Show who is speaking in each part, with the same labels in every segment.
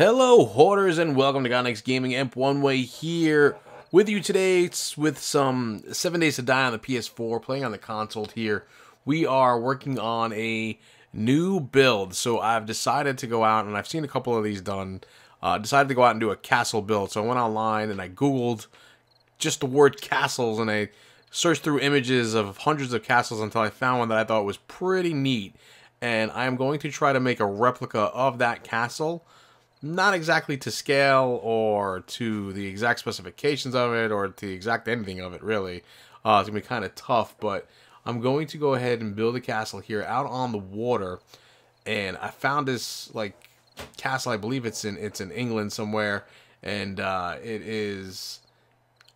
Speaker 1: Hello, hoarders, and welcome to Godnext Gaming. Imp One Way here with you today. It's with some 7 Days to Die on the PS4, playing on the console here. We are working on a new build, so I've decided to go out, and I've seen a couple of these done. Decided to go out and do a castle build, so I went online and I googled just the word castles, and I searched through images of hundreds of castles until I found one that I thought was pretty neat. And I'm going to try to make a replica of that castle. Not exactly to scale or to the exact specifications of it or to the exact anything of it, really. It's going to be kind of tough, but I'm going to go ahead and build a castle here out on the water. And I found this, like, castle, I believe it's in England somewhere, and it is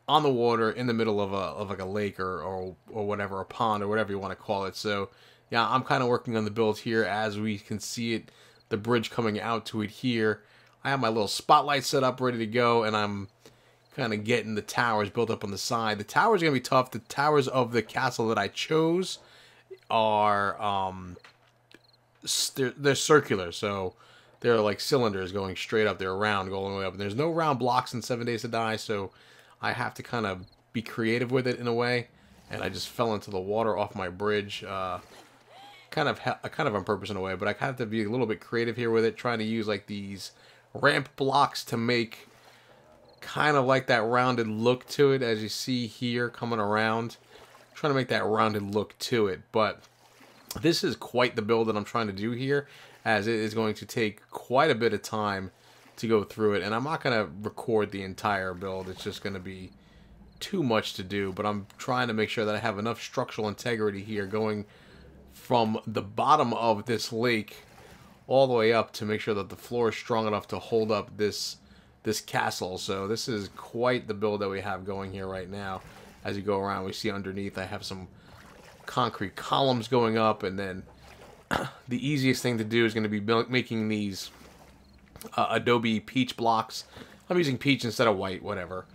Speaker 1: on the water in the middle of like a lake or whatever, a pond or whatever you want to call it. So, yeah, I'm kind of working on the build here as we can see it, the bridge coming out to it here. I have my little spotlight set up, ready to go, and I'm kind of getting the towers built up on the side. The towers are going to be tough. The towers of the castle that I chose are, they're circular, so they're like cylinders going straight up. They're round, going all the way up. And there's no round blocks in 7 Days to Die, so I have to kind of be creative with it in a way. And I just fell into the water off my bridge, kind of on purpose in a way, but I have to be a little bit creative here with it, trying to use like these ramp blocks to make kind of like that rounded look to it, as you see here coming around. Trying to make that rounded look to it, but this is quite the build that I'm trying to do here, as it is going to take quite a bit of time to go through it, and I'm not going to record the entire build. It's just going to be too much to do, but I'm trying to make sure that I have enough structural integrity here going from the bottom of this lake all the way up to make sure that the floor is strong enough to hold up this castle. So this is quite the build that we have going here right now. As you go around, we see underneath I have some concrete columns going up, and then the easiest thing to do is going to be making these Adobe peach blocks. I'm using peach instead of white, whatever.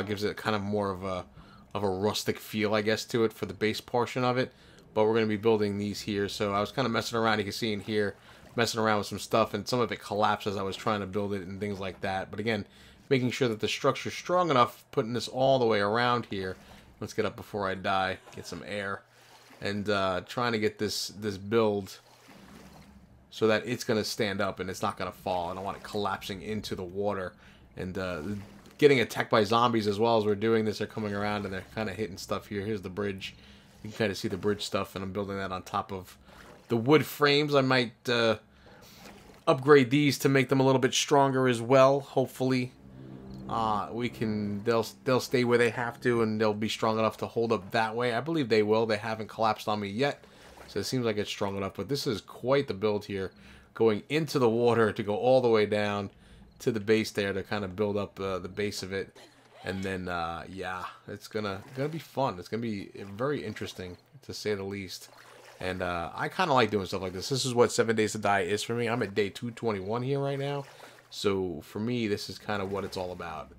Speaker 1: Gives it kind of more of a rustic feel, I guess, to it for the base portion of it. But we're going to be building these here. So I was kind of messing around, you can see in here, messing around with some stuff, and some of it collapsed as I was trying to build it and things like that. But again, making sure that the structure's strong enough, putting this all the way around here. Let's get up before I die, get some air, and trying to get this build so that it's going to stand up and it's not going to fall. I don't want it collapsing into the water. And getting attacked by zombies as well as we're doing this. They're coming around and they're kind of hitting stuff here. Here's the bridge. You can kind of see the bridge stuff, and I'm building that on top of the wood frames. I might upgrade these to make them a little bit stronger as well. Hopefully, they'll stay where they have to, and they'll be strong enough to hold up that way. I believe they will. They haven't collapsed on me yet, so it seems like it's strong enough. But this is quite the build here, going into the water to go all the way down to the base there to kind of build up the base of it. And then, yeah, it's gonna be fun. It's gonna be very interesting, to say the least. And I kind of like doing stuff like this. This is what 7 Days to Die is for me. I'm at day 221 here right now. So for me, this is kind of what it's all about.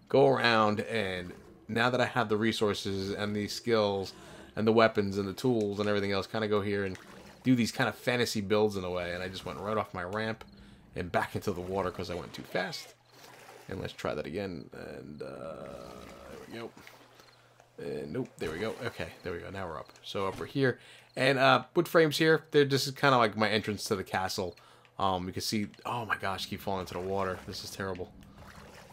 Speaker 1: Go around, and now that I have the resources and the skills and the weapons and the tools and everything else, kind of go here and do these kind of fantasy builds in a way. And I just went right off my ramp and back into the water because I went too fast. And let's try that again. And there we go. Nope, there we go. Okay, there we go. Now we're up. So up here. And wood frames here. This is kind of like my entrance to the castle. You can see, oh my gosh, keep falling into the water. This is terrible.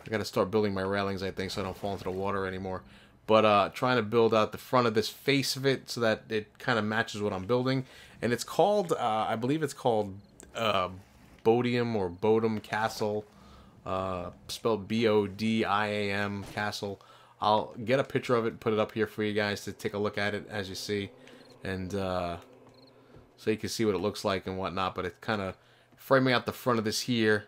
Speaker 1: I got to start building my railings, I think, so I don't fall into the water anymore. But trying to build out the front of this face of it so that it kind of matches what I'm building. And it's called, I believe it's called Bodiam or Bodum Castle. Spelled B-O-D-I-A-M Castle. I'll get a picture of it and put it up here for you guys to take a look at it, as you see. And so you can see what it looks like and whatnot. But it's kind of framing out the front of this here.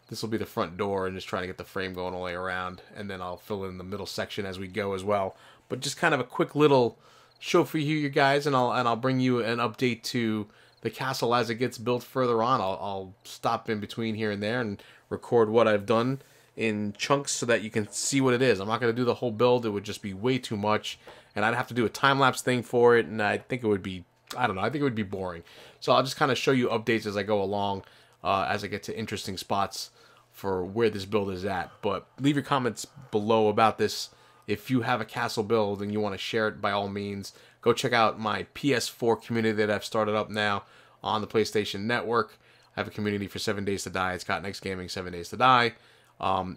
Speaker 1: This will be the front door, and just trying to get the frame going all the way around. And then I'll fill in the middle section as we go as well. But just kind of a quick little show for you guys, and I'll bring you an update to the castle as it gets built further on. I'll stop in between here and there and record what I've done in chunks so that you can see what it is. I'm not going to do the whole build. It would just be way too much, and I'd have to do a time-lapse thing for it, and I think it would be, I don't know, I think it would be boring. So I'll just kind of show you updates as I go along, as I get to interesting spots for where this build is at. But leave your comments below about this. If you have a castle build and you want to share it, by all means, go check out my PS4 community that I've started up now on the PlayStation Network. I have a community for 7 Days to Die. It's got Next Gaming 7 Days to Die.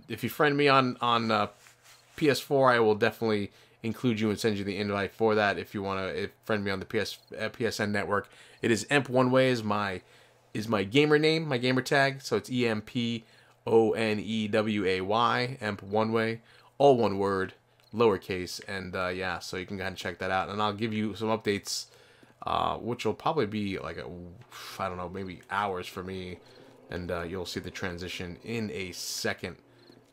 Speaker 1: If you friend me on PS4, I will definitely include you and send you the invite for that. If you want to friend me on the PSN network, it is EmpOneWay is my gamer name, my gamer tag. So it's EmpOneway, EmpOneWay, all one word, lowercase, and yeah, so you can go ahead and check that out, and I'll give you some updates, which will probably be like I don't know, maybe hours for me, and you'll see the transition in a second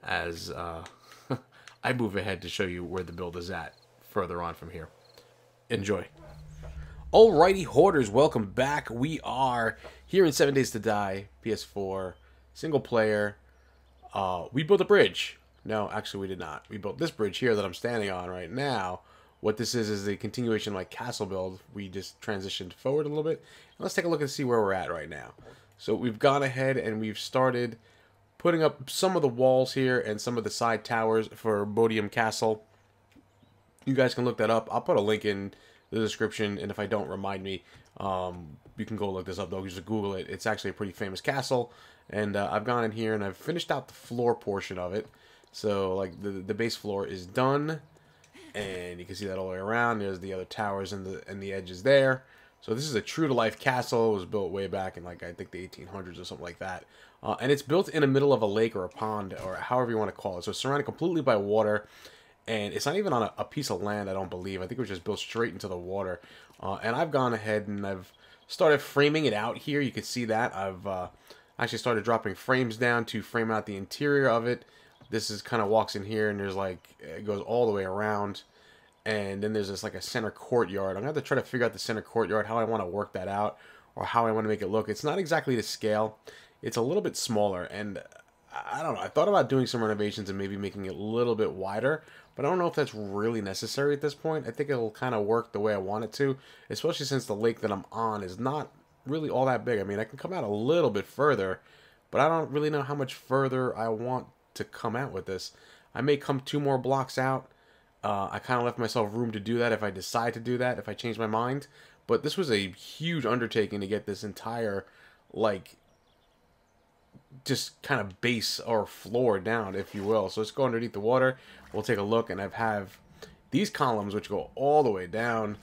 Speaker 1: as I move ahead to show you where the build is at further on from here. Enjoy. Alrighty, Hoarders, welcome back. We are here in 7 Days to Die, PS4, single player. We built a bridge. No, actually we did not. We built this bridge here that I'm standing on right now. What this is a continuation of my castle build. We just transitioned forward a little bit. Let's take a look and see where we're at right now. So we've gone ahead and we've started putting up some of the walls here and some of the side towers for Bodium Castle. You guys can look that up. I'll put a link in the description, and if I don't, remind me. You can go look this up, though. Just Google it. It's actually a pretty famous castle, and I've gone in here and I've finished out the floor portion of it. So, like, the base floor is done, and you can see that all the way around. There's the other towers and the edges there. So this is a true-to-life castle. It was built way back in, like, I think the 1800s or something like that. And it's built in the middle of a lake or a pond, or however you want to call it. So it's surrounded completely by water, and it's not even on a piece of land, I don't believe. I think it was just built straight into the water. And I've gone ahead and I've started framing it out here. You can see that. I've actually started dropping frames down to frame out the interior of it. This is kind of walks in here, and there's like, it goes all the way around. And then there's this like a center courtyard. I'm going to have to try to figure out the center courtyard, how I want to work that out, or how I want to make it look. It's not exactly to scale. It's a little bit smaller, and I don't know. I thought about doing some renovations and maybe making it a little bit wider, but I don't know if that's really necessary at this point. I think it'll kind of work the way I want it to, especially since the lake that I'm on is not really all that big. I mean, I can come out a little bit further, but I don't really know how much further I want to come out with this. I may come 2 more blocks out. I kind of left myself room to do that if I decide to do that, if I change my mind. But this was a huge undertaking to get this entire, like, just kind of base or floor down, if you will. So let's go underneath the water. We'll take a look, and I have these columns which go all the way down.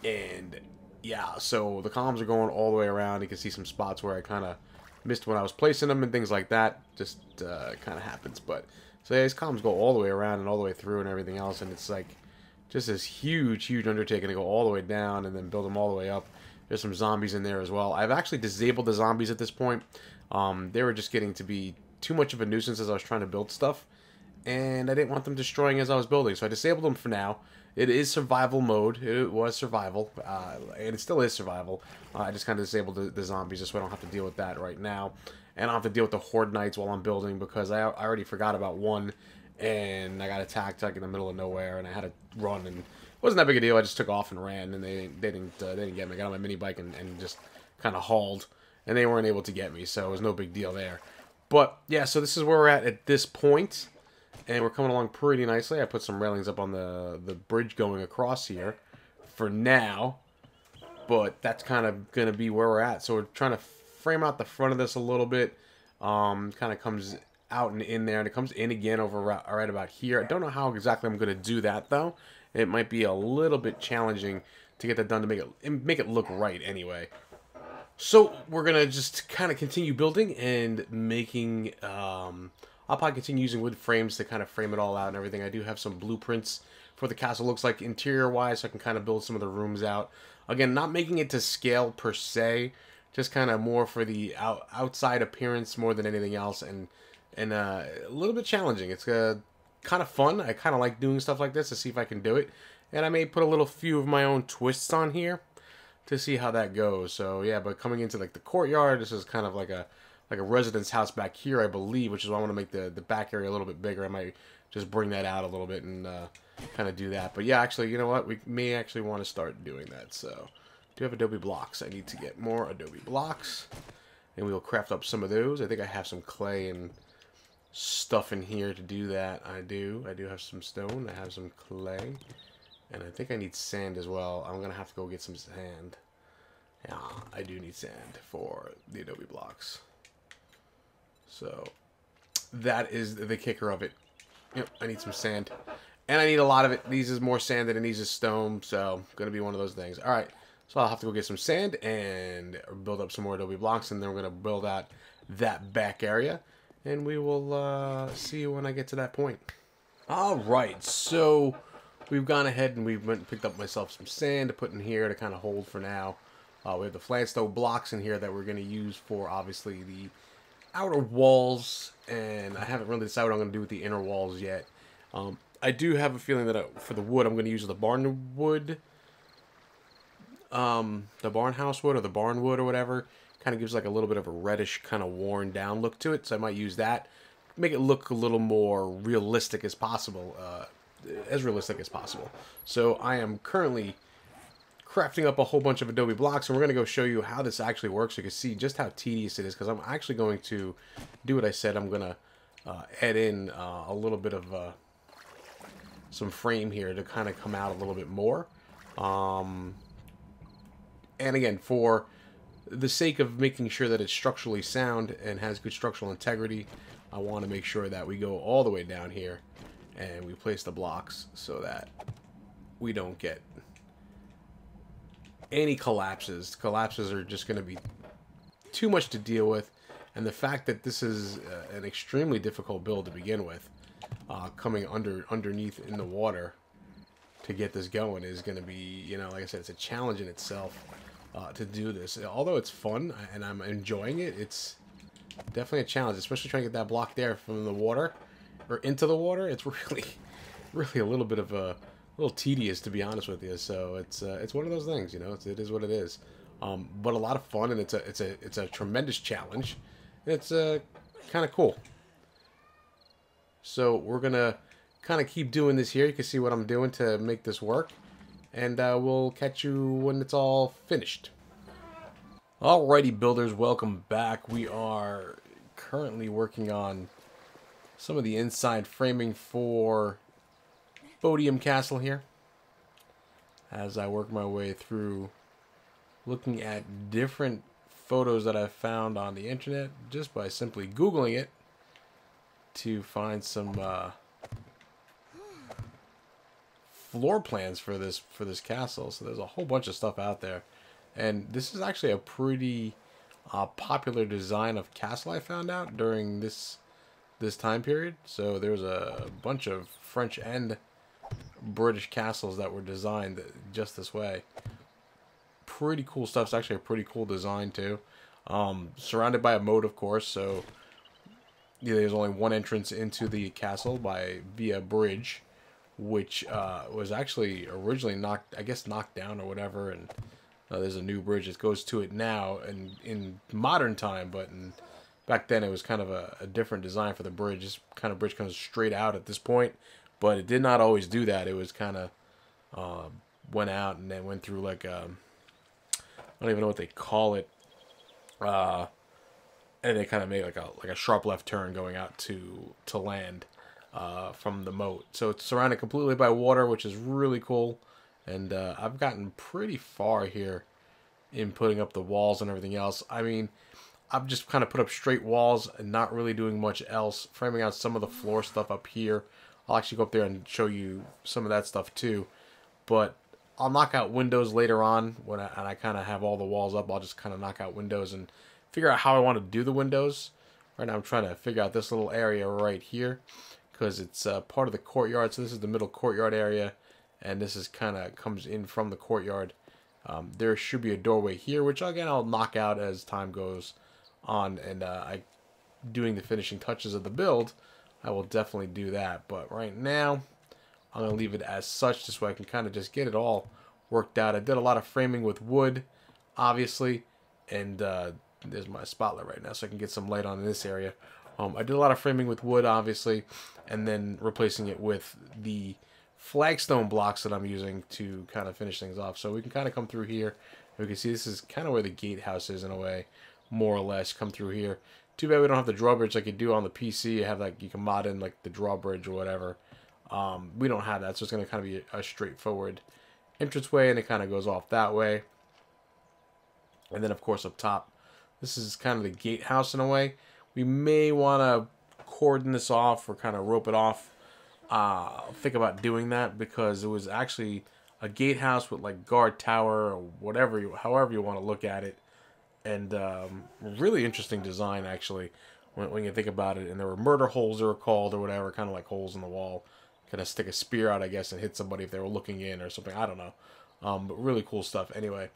Speaker 1: And yeah, so the columns are going all the way around. You can see some spots where I kind of missed when I was placing them and things like that. Just kind of happens, but... So yeah, these columns go all the way around and all the way through and everything else, and it's like just this huge, huge undertaking to go all the way down and then build them all the way up. There's some zombies in there as well. I've actually disabled the zombies at this point. They were just getting to be too much of a nuisance as I was trying to build stuff, and I didn't want them destroying as I was building, so I disabled them for now. It is survival mode. It was survival, and it still is survival. I just kind of disabled the zombies just so I don't have to deal with that right now. And I don't have to deal with the Horde Knights while I'm building because I already forgot about one, and I got attacked like in the middle of nowhere, and I had to run, and it wasn't that big a deal. I just took off and ran, and they didn't get me. I got on my mini bike and just kind of hauled, and they weren't able to get me, so it was no big deal there. But yeah, so this is where we're at this point, and we're coming along pretty nicely. I put some railings up on the bridge going across here for now, but that's kind of going to be where we're at. So we're trying to frame out the front of this a little bit. Kind of comes out and in there, and it comes in again over right about here. I don't know how exactly I'm going to do that, though. It might be a little bit challenging to get that done to make it look right anyway. So we're going to just kind of continue building and making... I'll probably continue using wood frames to kind of frame it all out and everything. I do have some blueprints for the castle, looks like interior-wise, so I can kind of build some of the rooms out. Again, not making it to scale per se, just kind of more for the outside appearance more than anything else, and a little bit challenging. It's kind of fun. I kind of like doing stuff like this to see if I can do it, and I may put a few of my own twists on here to see how that goes. So yeah, but coming into like the courtyard, this is kind of like a residence house back here, I believe, which is why I want to make the back area a little bit bigger. I might just bring that out a little bit and kind of do that. But yeah, actually, you know what? We may actually want to start doing that. So do have adobe blocks. I need to get more adobe blocks, and we'll craft up some of those. I think I have some clay and stuff in here to do that. I do have some stone, I have some clay, and I think I need sand as well. I'm gonna have to go get some sand. Yeah, I do need sand for the adobe blocks. So that is the kicker of it. Yep, I need some sand. And I need a lot of it. These is more sand than it needs is stone, so gonna be one of those things. Alright, so I'll have to go get some sand and build up some more adobe blocks, and then we're gonna build out that back area. And we will see you when I get to that point. Alright, so we've gone ahead and we've went and picked up myself some sand to put in here to kind of hold for now. We have the flagstone blocks in here that we're going to use for, obviously, the outer walls. And I haven't really decided what I'm going to do with the inner walls yet. I do have a feeling that for the wood, I'm going to use the barn wood. The barn house wood or the barn wood or whatever. Kind of gives like a little bit of a reddish, kind of worn down look to it. So I might use that. Make it look a little more realistic as possible. As realistic as possible. So I am currently crafting up a whole bunch of adobe blocks, and we're going to go show you how this actually works so you can see just how tedious it is, because I'm actually going to do what I said. I'm going to add in a little bit of some frame here to kind of come out a little bit more. And again, for the sake of making sure that it's structurally sound and has good structural integrity, I want to make sure that we go all the way down here and we place the blocks so that we don't get any collapses. Collapses are just going to be too much to deal with, and the fact that this is an extremely difficult build to begin with, coming underneath in the water to get this going is going to be, you know, like I said, it's a challenge in itself to do this. Although it's fun and I'm enjoying it, it's definitely a challenge, especially trying to get that block there from the water or into the water. It's really a little bit of a little tedious, to be honest with you. So it's one of those things, you know. It is what it is, but a lot of fun, and it's a tremendous challenge. It's kind of cool. So we're gonna kind of keep doing this here. You can see what I'm doing to make this work, and we'll catch you when it's all finished. Alrighty, builders, welcome back. We are currently working on some of the inside framing for Bodium Castle here, as I work my way through looking at different photos that I've found on the internet just by simply Googling it to find some floor plans for this castle. So there's a whole bunch of stuff out there, and this is actually a pretty popular design of castle I found out during this time period. So there's a bunch of French and British castles that were designed just this way. Pretty cool stuff. It's actually a pretty cool design too. Surrounded by a moat, of course, so yeah, there's only one entrance into the castle via bridge, which was actually originally knocked down or whatever, and there's a new bridge that goes to it now and in modern time, but back then it was kind of a different design for the bridge. This kind of bridge comes straight out at this point, but it did not always do that. It was kind of went out and then went through like I don't even know what they call it, and they kind of made like a sharp left turn going out to land from the moat. So it's surrounded completely by water, which is really cool. And I've gotten pretty far here in putting up the walls and everything else. I mean, I've just kind of put up straight walls and not really doing much else. Framing out some of the floor stuff up here. I'll actually go up there and show you some of that stuff too. But I'll knock out windows later on when I kind of have all the walls up. I'll just kind of knock out windows and figure out how I want to do the windows. Right now I'm trying to figure out this little area right here, because it's part of the courtyard. So this is the middle courtyard area, and this is kind of comes in from the courtyard. There should be a doorway here, which again I'll knock out as time goes on, and doing the finishing touches of the build, I will definitely do that. But right now I'm going to leave it as such, just so I can kind of just get it all worked out. I did a lot of framing with wood, obviously, and there's my spotlight right now, so I can get some light on this area. I did a lot of framing with wood, obviously, and then replacing it with the flagstone blocks that I'm using to kind of finish things off. So we can kind of come through here. We can see this is kind of where the gatehouse is in a way, more or less. Come through here. Too bad we don't have the drawbridge like you do on the PC. You have like, you can mod in like the drawbridge or whatever. We don't have that, so it's going to kind of be a straightforward entranceway, and it kind of goes off that way. And then, of course, up top, this is kind of the gatehouse in a way. We may want to cordon this off or kind of rope it off. Think about doing that, because it was actually a gatehouse with like guard tower or whatever, however you want to look at it. And really interesting design, actually, when you think about it. And there were murder holes, they were called, or whatever, kind of like holes in the wall. Kind of stick a spear out, I guess, and hit somebody if they were looking in or something. I don't know. But really cool stuff. Anyway,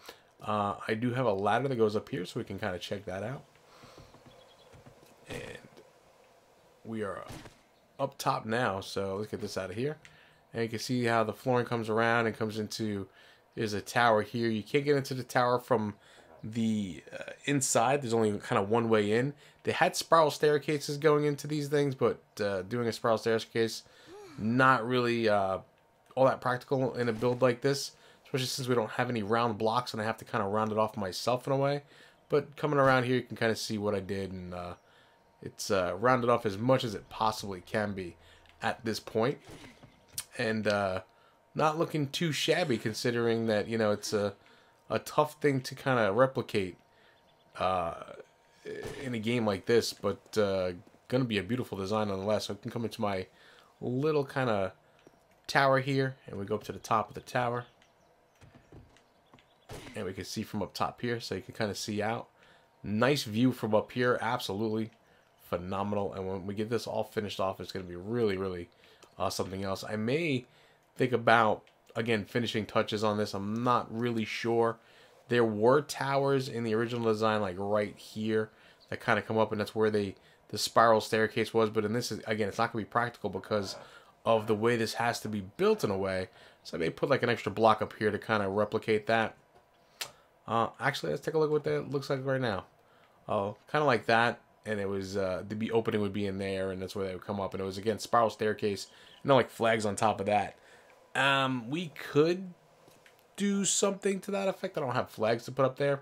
Speaker 1: I do have a ladder that goes up here, so we can kind of check that out. And we are up top now, so let's get this out of here. And you can see how the flooring comes around and comes into, there's a tower here. You can't get into the tower from the inside. There's only kind of one way in. They had spiral staircases going into these things, but doing a spiral staircase, not really all that practical in a build like this, especially since we don't have any round blocks and I have to kind of round it off myself in a way. But coming around here, you can kind of see what I did, and it's rounded off as much as it possibly can be at this point. And not looking too shabby, considering that, you know, it's a tough thing to kind of replicate in a game like this, but gonna be a beautiful design nonetheless. So I can come into my little kind of tower here, and we go up to the top of the tower, and we can see from up top here, so you can kind of see out. Nice view from up here, absolutely phenomenal. And when we get this all finished off, it's going to be really, really something else. I may think about, again, finishing touches on this. I'm not really sure. There were towers in the original design, like right here, that kind of come up, and that's where the spiral staircase was. But in this, again, it's not going to be practical because of the way this has to be built in a way. So I may put like an extra block up here to kind of replicate that. Actually, let's take a look at what that looks like right now. Kind of like that. And it was, the opening would be in there, and that's where they would come up. And it was, again, spiral staircase, and then like flags on top of that. We could do something to that effect. I don't have flags to put up there.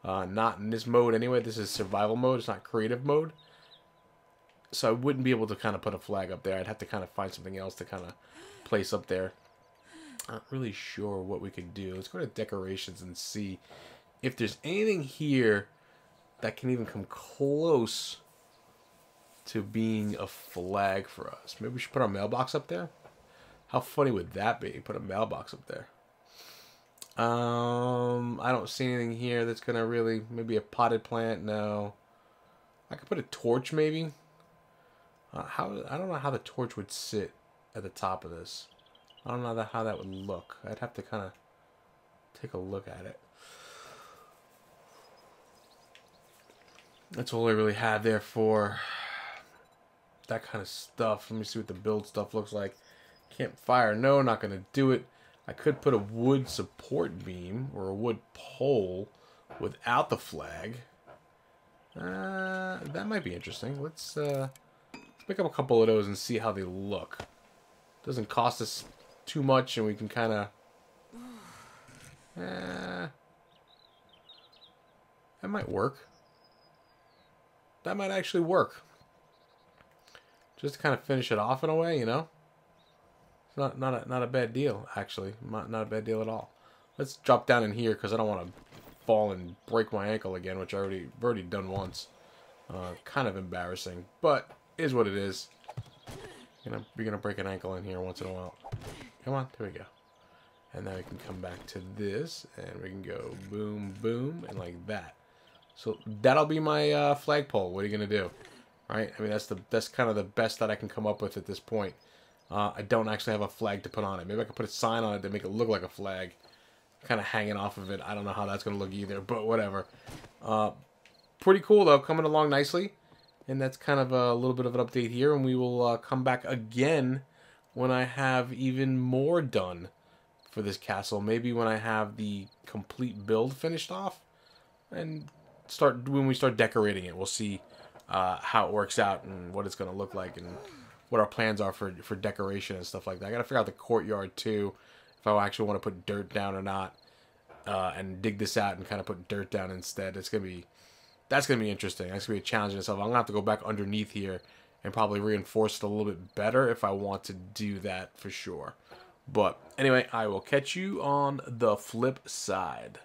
Speaker 1: Not in this mode anyway. This is survival mode. It's not creative mode. So I wouldn't be able to kind of put a flag up there. I'd have to kind of find something else to kind of place up there. Not really sure what we could do. Let's go to decorations and see if there's anything here that can even come close to being a flag for us. Maybe we should put our mailbox up there. How funny would that be? Put a mailbox up there. I don't see anything here that's gonna really, maybe a potted plant. No. I could put a torch maybe. I don't know how the torch would sit at the top of this. I don't know how that would look. I'd have to kind of take a look at it. That's all I really have there for that kind of stuff. Let me see what the build stuff looks like. Campfire, no, not going to do it. I could put a wood support beam or a wood pole without the flag. That might be interesting. Let's pick up a couple of those and see how they look. Doesn't cost us too much, and we can kind of... that might work. That might actually work. Just to kind of finish it off in a way, you know? It's not a bad deal, actually. Not a bad deal at all. Let's drop down in here, because I don't want to fall and break my ankle again, which I've already done once. Kind of embarrassing, but is what it is. You're gonna break an ankle in here once in a while. Come on, there we go. And then we can come back to this, and we can go boom, boom, and like that. So that'll be my flagpole. What are you gonna do? All right. I mean, that's kind of the best that I can come up with at this point. I don't actually have a flag to put on it. Maybe I could put a sign on it to make it look like a flag, kind of hanging off of it. I don't know how that's gonna look either, but whatever. Pretty cool though, coming along nicely. And that's kind of a little bit of an update here, and we will come back again when I have even more done for this castle. Maybe when I have the complete build finished off, and when we start decorating it, we'll see how it works out and what it's going to look like and what our plans are for decoration and stuff like that. I got to figure out the courtyard too, if I actually want to put dirt down or not, and dig this out and kind of put dirt down instead. It's going to be that's going to be interesting. That's going to be a challenge in itself. I'm going to have to go back underneath here and probably reinforce it a little bit better if I want to do that for sure. But anyway, I will catch you on the flip side.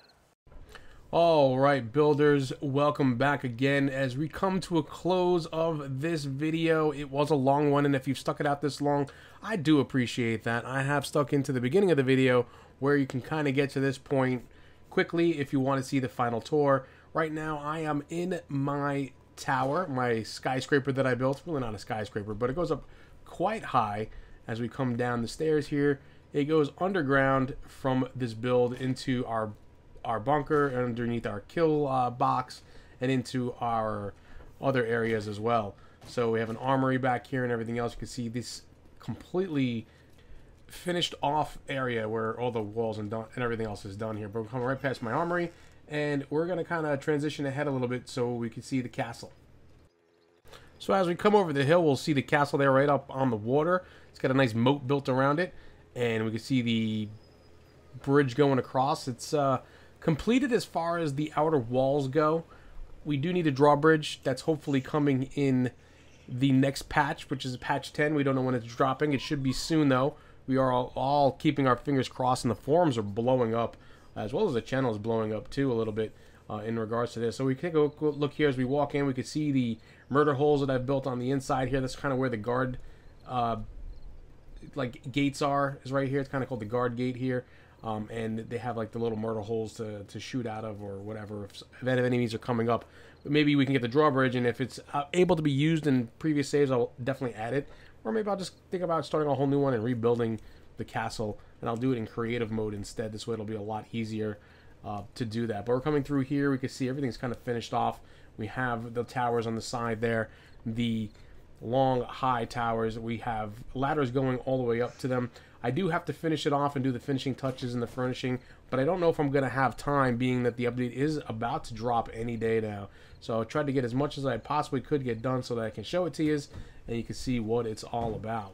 Speaker 1: All right, builders, welcome back again as we come to a close of this video. It was a long one, and if you've stuck it out this long, I do appreciate that. I have stuck into the beginning of the video where you can kind of get to this point quickly if you want to see the final tour. Right now, I am in my tower, my skyscraper that I built. Really not a skyscraper, but it goes up quite high as we come down the stairs here. It goes underground from this build into our bunker, underneath our kill box, and into our other areas as well. So we have an armory back here and everything else. You can see this completely finished off area where all the walls and everything else is done here. But we're coming right past my armory, and we're going to kind of transition ahead a little bit so we can see the castle. So as we come over the hill, we'll see the castle there right up on the water. It's got a nice moat built around it, and we can see the bridge going across. It's completed as far as the outer walls go. We do need a drawbridge that's hopefully coming in the next patch, which is patch 10. We don't know when it's dropping. It should be soon, though. We are all keeping our fingers crossed, and the forums are blowing up, as well as the channel is blowing up, too, a little bit in regards to this. So we can take a look here as we walk in. We can see the murder holes that I've built on the inside here. That's kind of where the guard like gates are, is right here. It's kind of called the guard gate here. And they have like the little murder holes to shoot out of or whatever if enemies are coming up. But maybe we can get the drawbridge, and if it's able to be used in previous saves, I'll definitely add it. Or maybe I'll just think about starting a whole new one and rebuilding the castle, and I'll do it in creative mode instead. This way it'll be a lot easier to do that. But we're coming through here. We can see everything's kind of finished off. We have the towers on the side there, the long high towers. We have ladders going all the way up to them. I do have to finish it off and do the finishing touches and the furnishing, but I don't know if I'm going to have time, being that the update is about to drop any day now. So I tried to get as much as I possibly could get done so that I can show it to you and you can see what it's all about.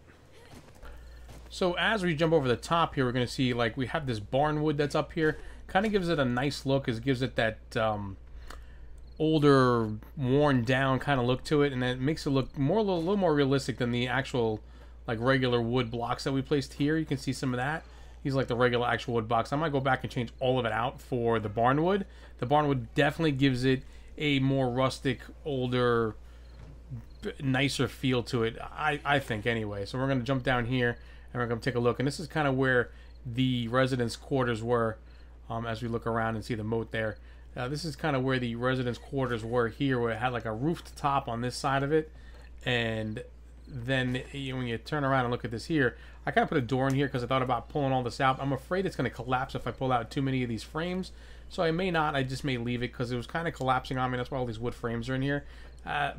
Speaker 1: So as we jump over the top here, we're going to see like we have this barnwood that's up here. Kind of gives it a nice look, as it gives it that older, worn down kind of look to it, and it makes it look more a little more realistic than the actual like regular wood blocks that we placed here. You can see some of that. These are like the regular actual wood blocks. I might go back and change all of it out for the barnwood. The barnwood definitely gives it a more rustic, older, nicer feel to it, I think anyway. So we're going to jump down here and we're going to take a look. And this is kind of where the residence quarters were as we look around and see the moat there. This is kind of where the residence quarters were here, where it had like a roofed top on this side of it. And then when you turn around and look at this here, I kind of put a door in here because I thought about pulling all this out. I'm afraid it's going to collapse if I pull out too many of these frames, so I may not. I just may leave it because it was kind of collapsing on me. That's why all these wood frames are in here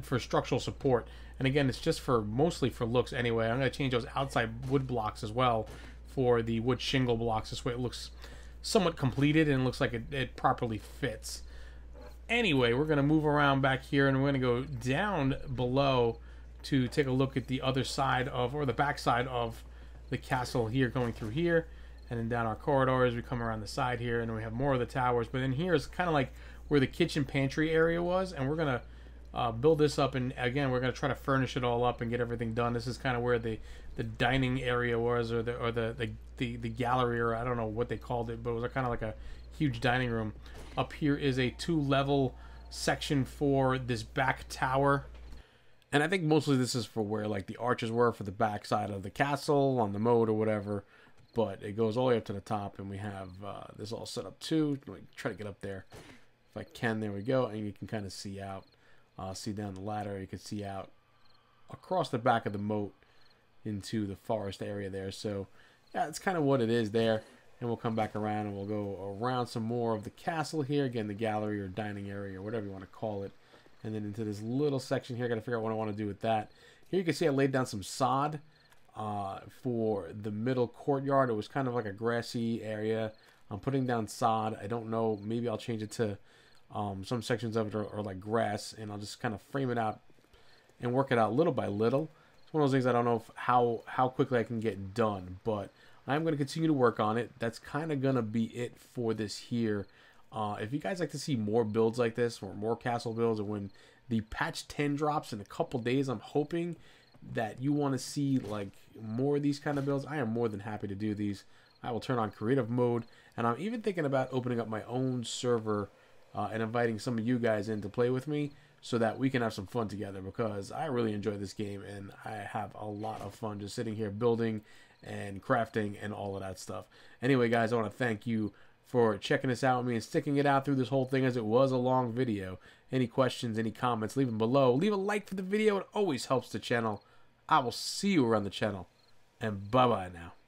Speaker 1: for structural support. And again, it's just mostly for looks anyway. I'm going to change those outside wood blocks as well for the wood shingle blocks. This way it looks somewhat completed and looks like it properly fits. Anyway, we're going to move around back here, and we're going to go down below to take a look at the other side of, or the back side of the castle here, going through here, and then down our corridors. We come around the side here, and then we have more of the towers. But then here is kind of like where the kitchen pantry area was, and we're going to build this up, and again, we're going to try to furnish it all up and get everything done. This is kind of where the dining area was, or the gallery, or I don't know what they called it, but it was kind of like a huge dining room. Up here is a 2-level section for this back tower. And I think mostly this is for where like the arches were for the back side of the castle on the moat or whatever. But it goes all the way up to the top, and we have this all set up too. Try to get up there if I can. There we go. And you can kind of see out, see down the ladder. You can see out across the back of the moat into the forest area there. So yeah, it's kind of what it is there. And we'll come back around and we'll go around some more of the castle here. Again, the gallery or dining area or whatever you want to call it. And then into this little section here. I got to figure out what I want to do with that. Here you can see I laid down some sod for the middle courtyard. It was kind of like a grassy area. I'm putting down sod. I don't know. Maybe I'll change it to some sections of it or like grass. And I'll just kind of frame it out and work it out little by little. It's one of those things I don't know how quickly I can get done. But I'm going to continue to work on it. That's kind of going to be it for this here If you guys like to see more builds like this, or more castle builds, or when the patch 10 drops in a couple days, I'm hoping that you want to see like more of these kind of builds. I am more than happy to do these. I will turn on creative mode, and I'm even thinking about opening up my own server and inviting some of you guys in to play with me so that we can have some fun together, because I really enjoy this game and I have a lot of fun just sitting here building and crafting and all of that stuff. Anyway, guys, I want to thank you for checking this out with me and sticking it out through this whole thing, as it was a long video. Any questions, any comments, leave them below. Leave a like for the video. It always helps the channel. I will see you around the channel, and bye-bye now.